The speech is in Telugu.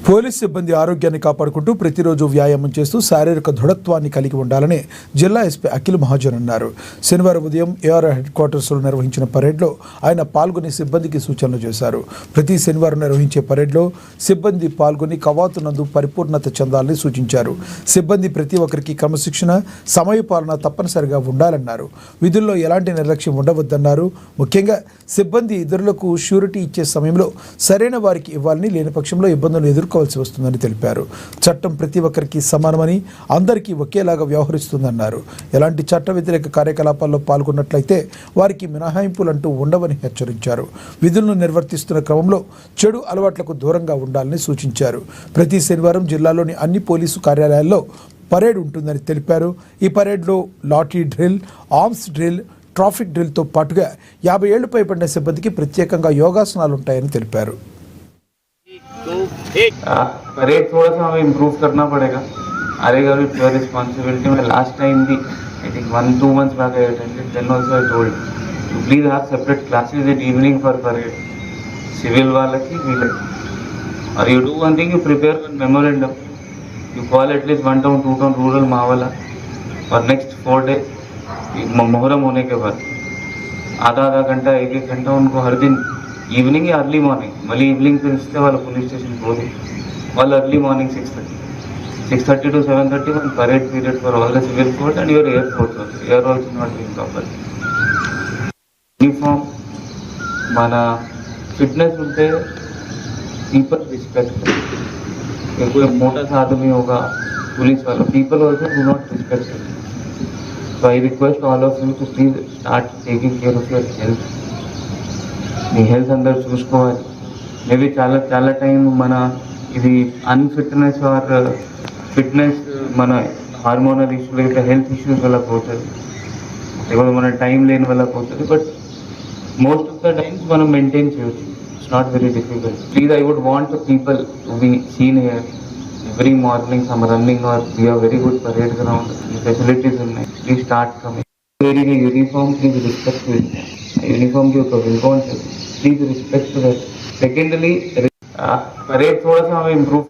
పోలీస్ సిబ్బంది ఆరోగ్యాన్ని కాపాడుకుంటూ ప్రతిరోజు వ్యాయామం చేస్తూ శారీరక దృఢత్వాన్ని కలిగి ఉండాలని జిల్లా ఎస్పీ అఖిల్ మహాజన్ అన్నారు. శనివారం ఉదయం ఏఆర్ హెడ్ క్వార్టర్స్లో నిర్వహించిన పరేడ్లో ఆయన పాల్గొని సిబ్బందికి సూచనలు చేశారు. ప్రతి శనివారం నిర్వహించే పరేడ్లో సిబ్బంది పాల్గొని కవాతు నందు పరిపూర్ణత చెందాలని సూచించారు. సిబ్బంది ప్రతి ఒక్కరికి క్రమశిక్షణ, సమయపాలన తప్పనిసరిగా ఉండాలన్నారు. విధుల్లో ఎలాంటి నిర్లక్ష్యం ఉండవద్దన్నారు. ముఖ్యంగా సిబ్బంది ఇతరులకు షూరిటీ ఇచ్చే సమయంలో సరైన వారికి ఇవ్వాలని, లేని పక్షంలో ఇబ్బందులు ఎదుర్కోవాల్సి వస్తుందని తెలిపారు. చట్టం ప్రతి ఒక్కరికి సమానమని, అందరికీ ఒకేలాగా వ్యవహరిస్తుందన్నారు. ఎలాంటి చట్ట వ్యతిరేక కార్యకలాపాల్లో పాల్గొన్నట్లయితే వారికి మినహాయింపులంటూ ఉండవని హెచ్చరించారు. విధులను నిర్వర్తిస్తున్న క్రమంలో చెడు అలవాట్లకు దూరంగా ఉండాలని సూచించారు. ప్రతి శనివారం జిల్లాలోని అన్ని పోలీసు కార్యాలయాల్లో పరేడ్ ఉంటుందని తెలిపారు. ఈ పరేడ్లో lathi drill, arms drill, traffic డ్రిల్తో పాటుగా 50 ఏళ్లు పైబడిన సిబ్బందికి ప్రత్యేకంగా యోగాసనాలు ఉంటాయని తెలిపారు. परेड थोड़ा सा हमें इम्प्रूव करना पड़ेगा. आएगा भी प्योर रिस्पॉन्सिबिलिटी में लास्ट टाइम भी I think 1-2 months back I attended, then also I told to please have separate classes in evening for parade. Civil వాళ్ళకి వీళ్ళకి. Or you do one thing, you prepare one memorandum. You call at least 1 town 2 town rural Mavala for next 4 days. Muharram होने के बाद आधा घंटा 1 घंटा उनको हर दिन ఈవినింగ్ ఎర్లీ మార్నింగ్, మళ్ళీ ఈవినింగ్ పిలిస్తే వాళ్ళ పోలీస్ స్టేషన్ పోదు. వాళ్ళు early morning 6:30 to 7:30 one parade period for all the civil court and your air force air also not being proper. Uniform, మన ఫిట్నెస్ ఉంటే పీపుల్ रिस्पेक्ट. कोई मोटा सा आदमी होगा पुलिस वाला, people also do not respect. So I request all of you to please start taking care of your health. Me health అందరు చూసుకోవాలి. మేబీ చాలా టైం మన ఇది అన్ఫిట్నెస్ ఆర్ ఫిట్నెస్, మన హార్మోనల్ ఇష్యూలు అయితే హెల్త్ ఇష్యూస్ వల్ల పోతుంది, లేకపోతే మన టైం లేని వల్ల పోతుంది. But most of the times మనం మెయింటైన్ చేయొచ్చు. It's not very difficult. Please I would want the people to be seen here every morning. Some running are we are very good parade ground, facilities ఉన్నాయి. Please start coming. Wearing uniform, please respect. Uniform के ऊपर प्लीज रिस्पेक्ट. सेकेंडली परेड थोड़ा सा हमें इम्प्रूव